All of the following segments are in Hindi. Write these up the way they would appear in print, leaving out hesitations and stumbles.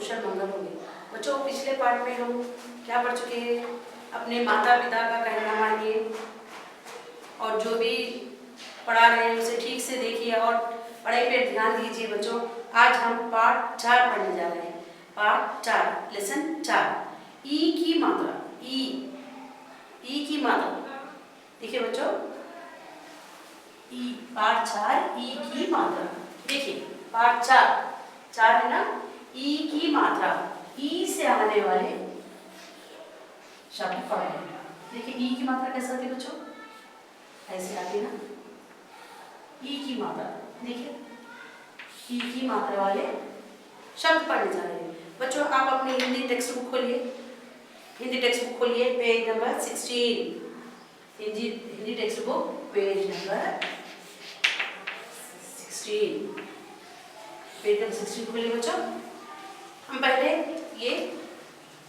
कुशल मंगल हो गए। बच्चों पिछले पार्ट में हम क्या पढ़ चुके हैं? अपने माता पिता का कहना मानिए और जो भी पढ़ा रहे हैं उसे ठीक से देखिए और पढ़ाई पे ध्यान दीजिए। बच्चों आज हम पार्ट 4 पढ़ने जा रहे हैं। पार्ट 4 लेसन 4 ई की मात्रा। ई की मात्रा देखिए बच्चों, ई पार्ट 4 ई की मात्रा। देखिए पार्ट 4 है ना, ई की मात्रा। ई से आने वाले शब्द पढ़े। देखिए ई की मात्रा कैसे आती है बच्चों? ऐसे आती है ना, ई की मात्रा। देखिए ई की मात्रा वाले शब्द पढ़ने जा रहे हैं। बच्चों आप अपनी हिंदी टेक्स्ट बुक खोलिए, हिंदी टेक्स्ट बुक खोलिए, page number 16। Hindi text book page number 16। Page number 16 खोलिए बच्चों। हम पहले ये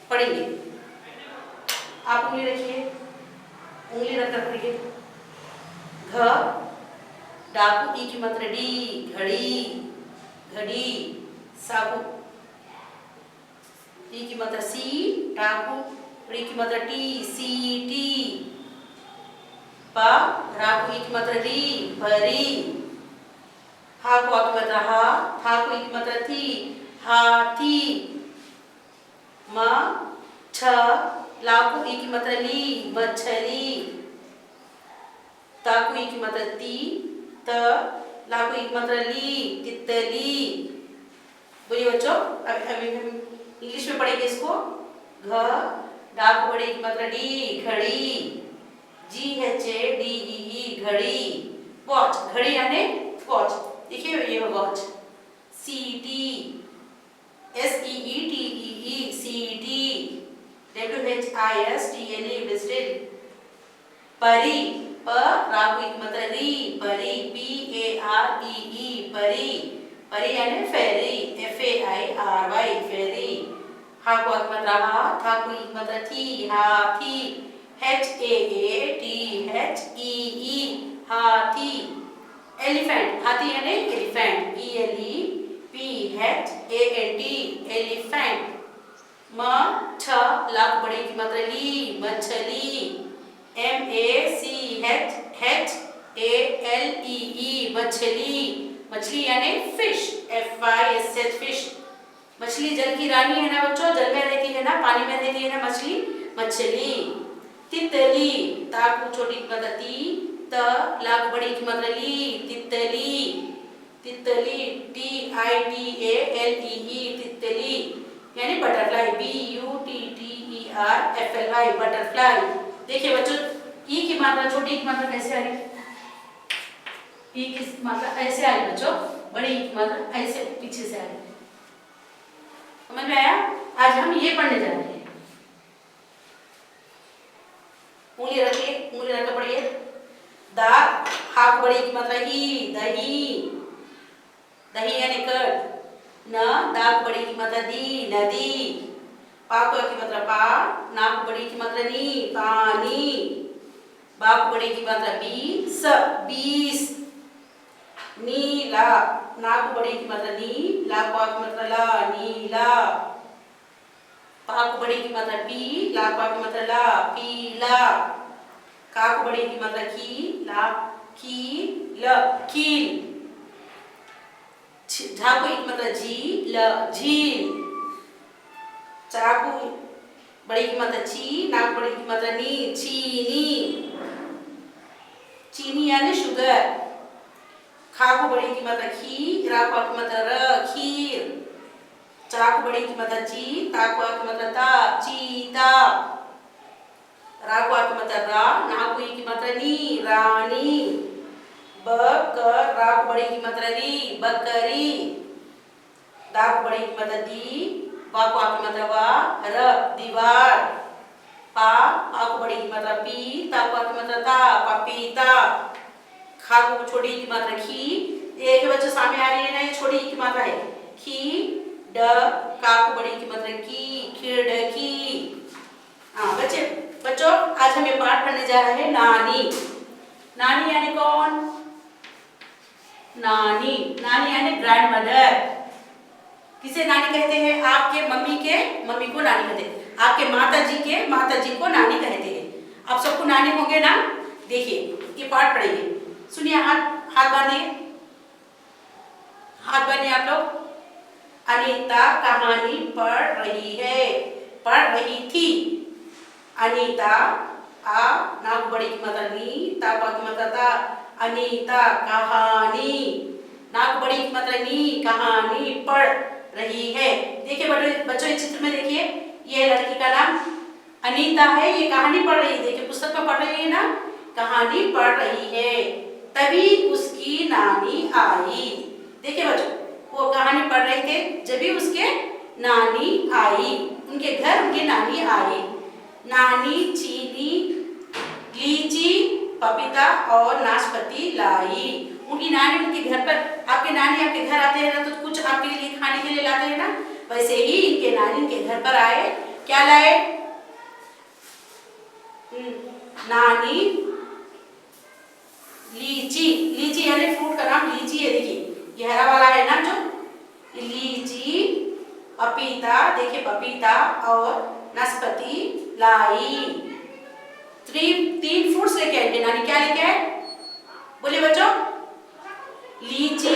पढ़ेंगे। आप उंगली रखिए, उंगली रखकर पढ़िए। घ डाकू ई की मात्रा डी, घड़ी घड़ी। साकू ई की मात्रा सी, डाकू री की मात्रा टी, सी टी। पा राकू ई की मात्रा री, परी। हा को आ की मात्रा हा, था को ई की मात्रा थी, हाथी। म छ लाकू ई की मात्रा ली, मछली। ताकू ई की मात्रा ती, त लाकू ई की मात्रा ली, तितली। बोलिए बच्चों, अभी हम इंग्लिश में पढ़ेंगे इसको। घ डाकू बड़ी की मात्रा डी, घड़ी। GHADEE घड़ी। वॉच, घड़ी यानी वॉच। देखिए ये वॉच। CT SEETEE सीटी। WHISTLE विस्टिल। परी प राकू की मात्रा री, परी। PAREE परी। परी यानी फेरी, FAIRY फेरी। हा को की मात्रा हा, था को की मात्रा थी, हाथी। HAATHEE हाथी। एलिफेंट, हाथी यानी एलिफेंट, ELEPHANT एलिफेंट। म छ लाख बड़ी की मात्रा ली, मछली। MACHHALEE मछली। मछली यानी फिश, FISH फिश। मछली जल की रानी है ना बच्चों, जल में रहती है ना, पानी में रहती है ना मछली, मछली। तितली, ताकू छोटी की मात्रा ती, त लाख बड़ी की मात्रा ली, तितली। तितली TITALEE तितली यानी बटरफ्लाई, BUTTERFLY बटरफ्लाई। देखिए बच्चों ई की मात्रा, छोटी की मात्रा कैसे आ रही? ई की मात्रा ऐसे आ रही बच्चों, बड़ी की मात्रा ऐसे पीछे से आ रही। समझ में आया? आज हम ये पढ़ने जा रहे हैं। उंगली रखिए, उंगली रखकर पढ़िए। दा हाथ बड़ी की मात्रा ही, दही। दही यानी कर्ड। न दाग बड़ी की मात्रा दी, नदी। पा को की मात्रा पा, नाक बड़ी की मात्रा नी, पानी। बाक बड़ी की मात्रा बी, स 20। नीला, नाक बड़ी की मात्रा नी, ला को की मात्रा ला, नीला। पाक बड़ी की मात्रा पी, ला को की मात्रा ला, पीला। काक बड़ी की मात्रा की, ला की ल, कील। झाकू की मात्रा जी, ल, झील। चाकू बड़ी की मात्रा ची, नाक बड़ी की मात्रा नी, चीनी। चीनी यानी शुगर। खाकू बड़ी की मात्रा खी, राकू की मात्रा र, खीर। चाकू बड़ी की मात्रा ची, ताकू की मात्रा ता, चीता। राकू की मात्रा रा, नाकू की मात्रा नी, रानी। बकर राकू बड़ी की मात्रा री, बकरी। दाकू बड़ी की मात्रा दी, वाकू की मात्रा वा, र, दीवार। पा पाकू बड़ी की मात्रा पी, ताकू की मात्रा ता, पपीता। खाकू छोटी की मात्रा खी, एक बच्चों सामने आ रही है ना, ये छोटी की मात्रा है, खी। ड काकू बड़ी की मात्रा की, खिड़की। हाँ बच्चों आज हम ये पाठ पढ़ने जा रहे हैं नानी। नानी यानी कौन? नानी, नानी यानी ग्रैंड मदर। किसे नानी कहते हैं? आपके मम्मी के मम्मी को नानी कहते हैं, आपके माता जी को नानी कहते हैं। आप सबको नानी होंगे ना? देखिए ये पाठ पढ़ेंगे, सुनिए, हाथ बांधिए, हाथ बांधिए आप लोग। अनीता कहानी पढ़ रही है, पढ़ रही थी। अनीता, आ नाक बड़ी की मतलब नी, ता बा की मतलब ता। अनीता कहानी, नाक बड़ी की मतलब नी, कहानी पढ़ रही है। देखिए बच्चों इस चित्र में देखिए, ये लड़की का नाम अनीता है, ये कहानी पढ़ रही है। देखिए पुस्तक में पढ़ रही है ना, कहानी पढ़ रही है। तभी उसकी नानी आई। देखिए बच्चों, वो कहानी पढ़ रहे थे, जब भी उसके नानी आई, उनके घर उनकी नानी आई। नानी चीनी, लीची, पपीता और नाशपाती लाई। उनकी नानी उनके घर पर, आपके नानी आपके घर आते हैं ना, तो कुछ आपके लिए खाने के लिए लाते हैं ना, वैसे ही इनके नानी इनके घर पर आए। क्या लाए? नानी लीची, लीची यानी फ्रूट का नाम लीची है। देखिए ये हरा वाला है ना जो, लीची, पपीता, देखिए पपीता और नाशपाती लाई। तीन फ्रूट्स लेके आएंगे नानी। क्या लेके आए? बोलिए बच्चों। लीची,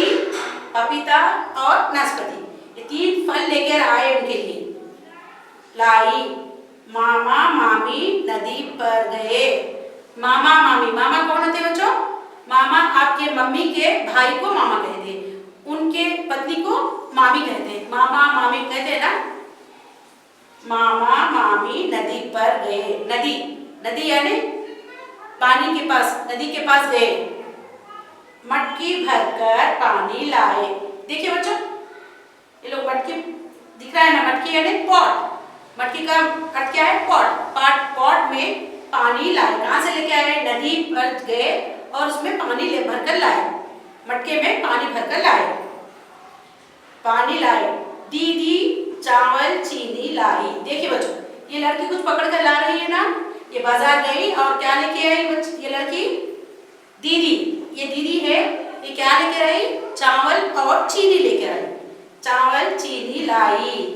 पपीता और नाशपाती, ये तीन फल लेकर आए उनके लिए। लाई। मामा मामी नदी पर गए। मामा मामी, मामा कौन होते बच्चों? मामा आपके मम्मी के भाई को मामा कहते हैं, उनके पत्नी को मामी कहते हैं, मामा मामी कहते हैं ना। मामा मामी नदी पर गए। नदी, नदी यानी पानी के पास, नदी के पास गए। मटकी भरकर पानी लाए। देखिए बच्चों, ये लोग मटकी दिख रहा है ना, मटकी यानी पॉट। मटकी का अर्थ क्या है? पॉट। पॉट में पानी लाए। कहाँ से लेके आए? नदी पर गए और उसमें पानी ले भरकर लाए। मटके में पानी भरकर लाए, पानी लाए। दीदी चावल चीनी लाई। देखिए बच्चों, ये लड़की कुछ पकड़ कर ला रही है ना, ये बाजार गई और क्या लेके आई ये लड़की? दीदी, ये दीदी है, ये क्या लेके आई? चावल और चीनी लेकर आई। चावल चीनी लाई।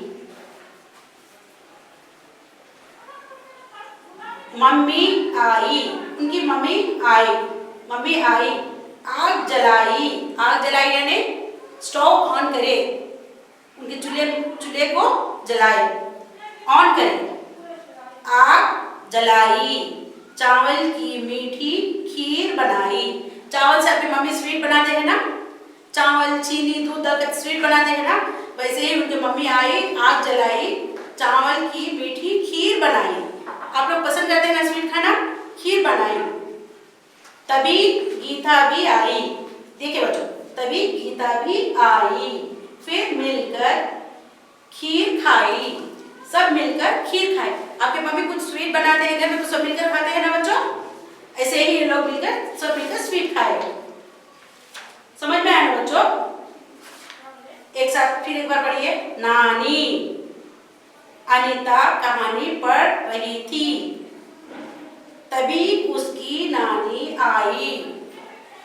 मम्मी आई, उनकी मम्मी आई, मम्मी आई। आग जलाई, आग जलाई यानी स्टोव ऑन करे, उनके चूल्हे को जलाए, ऑन करे। आग जलाई। चावल की मीठी खीर बनाई। चावल से अपनी मम्मी स्वीट बनाते हैं ना, चावल चीनी दूध डालकर स्वीट बनाते हैं ना, वैसे ही उनकी मम्मी आई, आग जलाई, चावल की मीठी खीर बनाई। आप लोग पसंद करते हैं ना स्वीट खाना? खीर बनाई। तभी गीता भी आई। देखिए बच्चों, तभी गीता भी आई। फिर मिलकर खीर खाई, सब मिलकर खीर खाई। आपके मम्मी कुछ स्वीट बनाते हैं घर में, तो सब मिलकर खाते हैं ना बच्चों, ऐसे ही ये लोग मिलकर, सब मिलकर स्वीट खाए। समझ में आया ना बच्चों? एक साथ फिर एक बार पढ़िए। नानी, अनीता कहानी पढ़ रही थी, तभी उसकी नानी आई।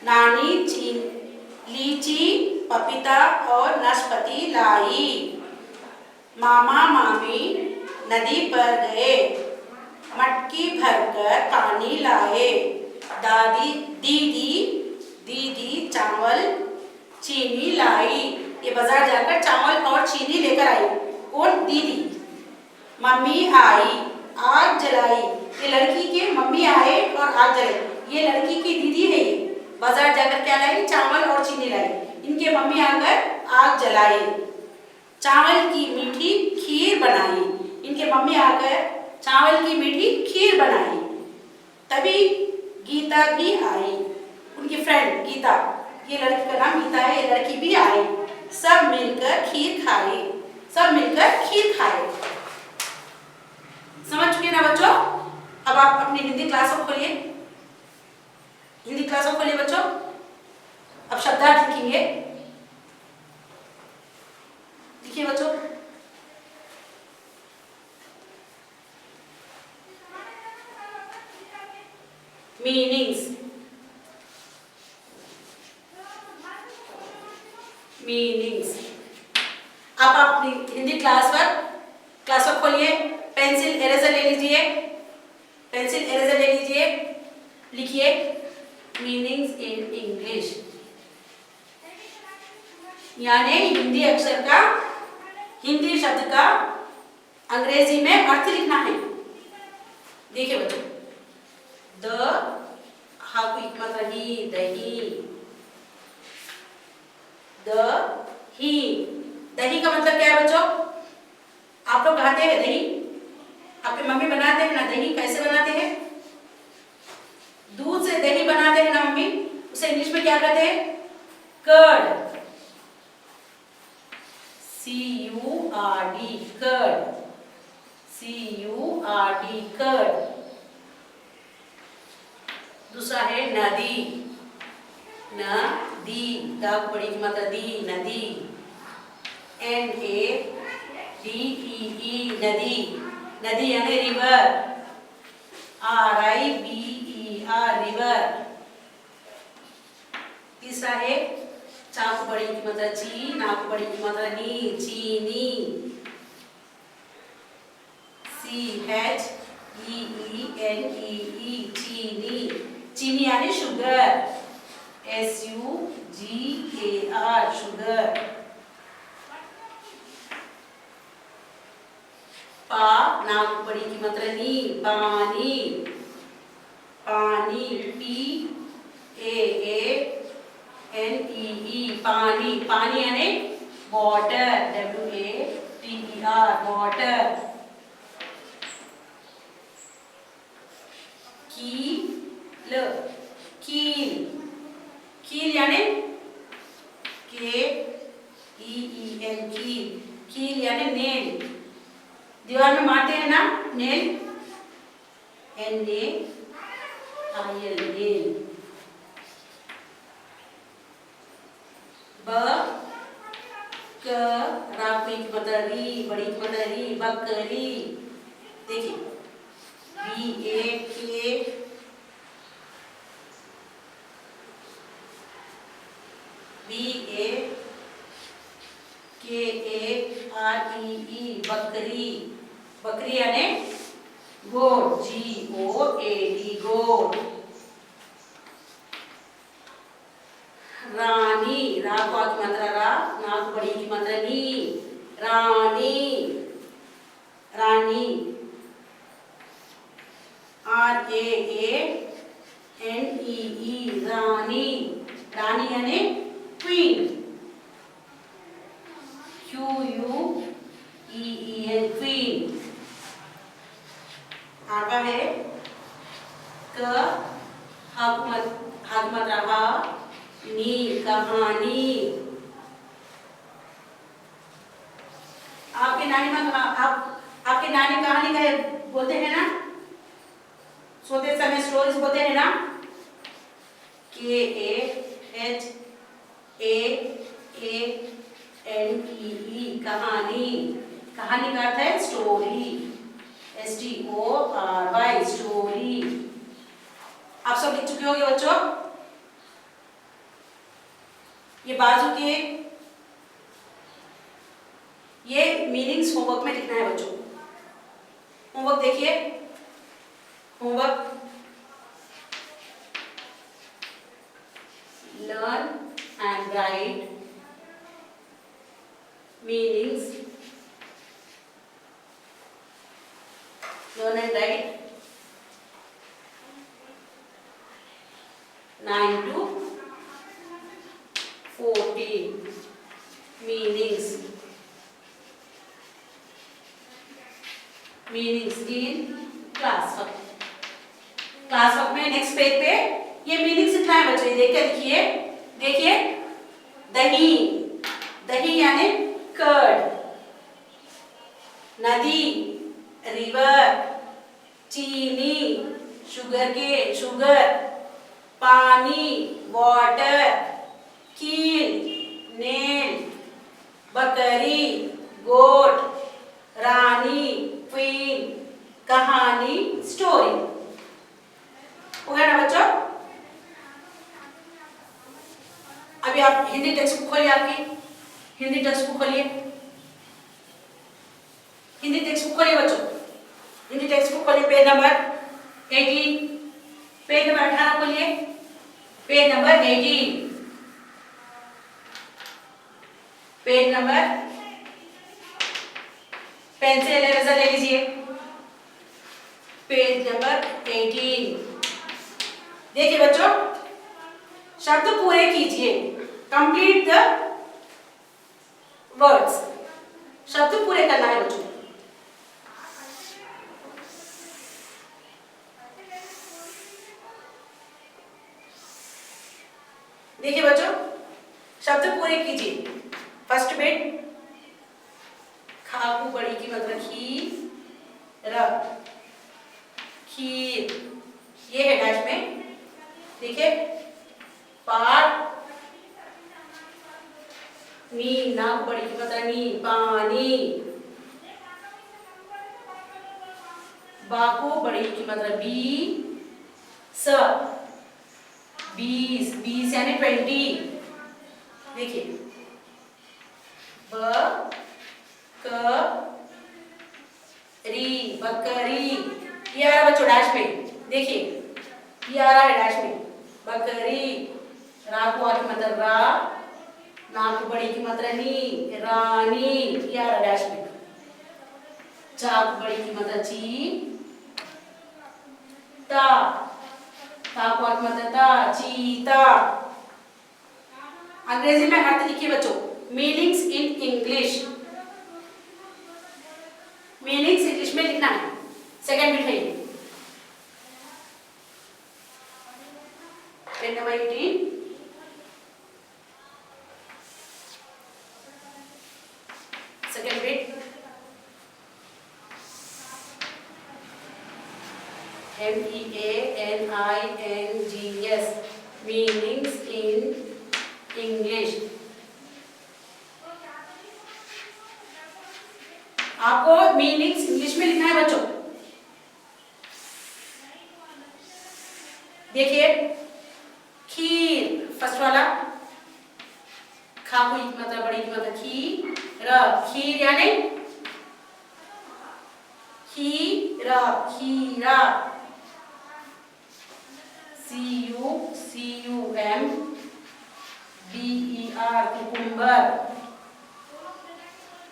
नानी लीची, पपीता और नाशपाती लाई। मामा मामी नदी पर गए, मटकी भरकर पानी लाए। दीदी चावल चीनी लाई। ये बाजार जाकर चावल और चीनी लेकर आई। कौन? दीदी। मम्मी आई, आग जलाई। ये लड़की के मम्मी आए और आग जलाई। ये लड़की की दीदी है, ये बाजार जाकर क्या लाई? चावल और चीनी लाई। इनके मम्मी आकर आग जलाई। चावल की मीठी खीर बनाई। इनके मम्मी आकर चावल की मीठी खीर बनाई। तभी गीता भी आई, उनकी फ्रेंड गीता, ये लड़की का नाम गीता है, ये लड़की भी आई। सब मिलकर खीर खाए, सब मिलकर खीर खाए। समझ चुके ना बच्चों? अब आप अपनी हिंदी क्लास को खोलिए, हिंदी क्लास को खोलिए बच्चों। अब शब्दार्थ लिखेंगे। लिखिए बच्चों। Meanings, meanings. आप अपनी हिंदी क्लास वर्क खोलिए, पेंसिल इरेजर ले लीजिए, पेंसिल इरेजर ले लीजिए, लिखिए मीनिंग्स इन इंग्लिश, यानी हिंदी अक्षर का, हिंदी शब्द का अंग्रेजी में अर्थ लिखना है। देखिए बच्चों, द हा को मतलब ही, दही, दही, दही का मतलब क्या है बच्चों? आप लोग खाते हैं दही, आपकी मम्मी बनाते हैं ना दही, कैसे बनाते हैं? दूध से दही बनाते हैं ना मम्मी, उसे इंग्लिश में क्या कहते हैं? Curd, C-U-R-D, curd, C-U-R-D, curd. दूसरा है नदी, नदी, दाग बड़ी की मात्रा दी, नदी, N-A-D-E-E, नदी, नदी यानी रिवर, R-I-V-E-R, रिवर। तीसरा है चाकू बड़ी की मात्रा ची, नाकू बड़ी की मात्रा नी, चीनी, C-H-E-E-N-E-E, चीनी, चीनी यानी शुगर, S-U-G-A-R, शुगर। पा नाक बड़ी की मात्रा नी, पानी, पानी, P-A-A-N-E-E, पानी, पानी यानी वाटर, W-A-T-E-R, वाटर। कील, कील, कील यानी K-E-E-L, कील, कील यानी नेल, दीवार में मारते हैं ना नेल, N-A-I-L, नेल। ब क रा की मतलब री, बड़ी की मतलब री, बकरी। देखिए B-A-K B-A-K-A-R-E-E, बकरी, बकरी यानी गोट, G-O-A-D, गोट। रानी, रा को की मात्रा रा, नाक बड़ी की मात्रा नी, रानी, रानी, R-A-A-N-E-E, रानी, रानी यानी क्वीन, Q-U-E-E-N, क्वीन। आगा है क हाक मात्रा हा, नी, कहानी। आपके नानी माँ आपके नानी कहानी का बोलते हैं ना, सोते समय स्टोरीज बोलते हैं ना, K-A-H-A-N-E-E, कहानी, कहानी का अर्थ है स्टोरी, S-T-O-R-Y, स्टोरी। आप सब लिख चुके होंगे बच्चों। ये बाजू के ये मीनिंग्स होमवर्क में लिखना है बच्चों। होमवर्क देखिए, homework learn and right meanings, learn and right 9 to 14 meanings, meanings in class work. Class work में नेक्स्ट पेज पे ये मीनिंग्स लिखना है बच्चों, देख के लिखिए। देखिए दही, दही यानी कर्ड, नदी रिवर, चीनी शुगर, पानी वाटर, कील नेल, बकरी गोट, रानी क्वीन, कहानी स्टोरी। हो गया ना बच्चों? अभी आप हिंदी टेक्स्ट बुक खोलिए, आपकी हिंदी टेक्स्ट बुक खोलिए, खोलिए पेज नंबर 18, पेज नंबर 18 खोलिए, page number 18, page number, pencil eraser ले लीजिए, पेज नंबर 18। देखिए बच्चों, शब्द पूरे कीजिए, कंप्लीट द वर्ड्स, शब्द पूरे करना है बच्चों। देखिए बच्चों, शब्द पूरे कीजिए। फर्स्ट बिट, खाकू बड़ी की मतलब खीर, खीर, ये है डैश में। देखिए पाट, नी, नाक बड़ी की मतलब नी, पानी, बाकू बड़ी की मतलब बी, स, 20, 20 यानी 20। देखिए ब क री, बकरी, ये आ रहा बच्चों डैश में। देखिए ये आ रहा है डैश में, बकरी, रा को की मतलब रा, नाक बड़ी की मतलब नी, रानी, ये आ रहा डैश में। चाक बड़ी की मतलब ची, ता, ता को की मतलब ता, चीता। अंग्रेजी में अर्थ लिखिए बच्चों, meanings in English, meanings English में लिखना है। सेकंड बिट है ये, page number 18, second bit, MEANINGS, meanings in English. आपको मीनिंग्स इंग्लिश में लिखना है बच्चों। देखिए खीर, फर्स्ट वाला, खा को मतलब बड़ी की मतलब खीर, खीर यानी खीरा, खीरा, CUCUMBER, कुकुम्बर।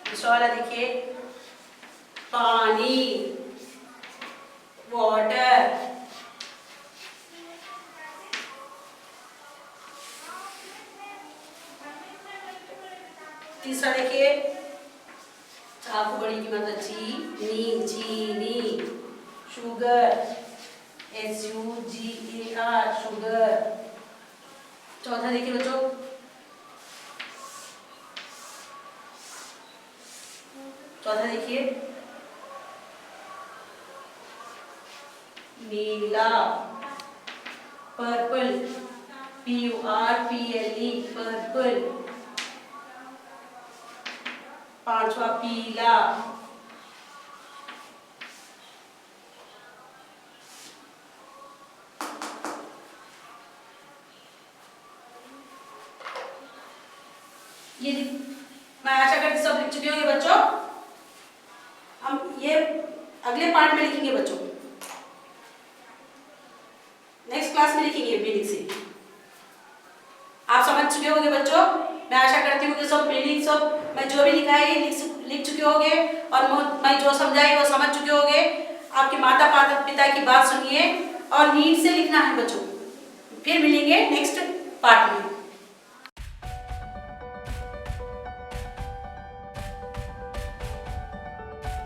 दूसरा वाला देखिए पानी, वाटर, तीसरा देखिए चाकू बड़ी की मतलब चीनी, चीनी, शुगर, SUGAR, शुगर। चौथा देखिए बच्चों, चौथा देखिए नीला, पर्पल, PURPLE, पर्पल। पांचवा पीला, ये मैं आशा करती सब लिख चुके होंगे बच्चों। हम ये अगले पार्ट में लिखेंगे बच्चों, नेक्स्ट क्लास में लिखेंगे मीनिंग से। आप समझ चुके होंगे बच्चों, मैं आशा करती हूँ कि सब मीनिंग सब मैं जो भी लिखा है ये लिख चुके होंगे, और मैं जो समझाई वो समझ चुके होंगे। आपके माता पिता की बात सुनिए और नीट से लिखना है बच्चों। फिर मिलेंगे नेक्स्ट पार्ट में।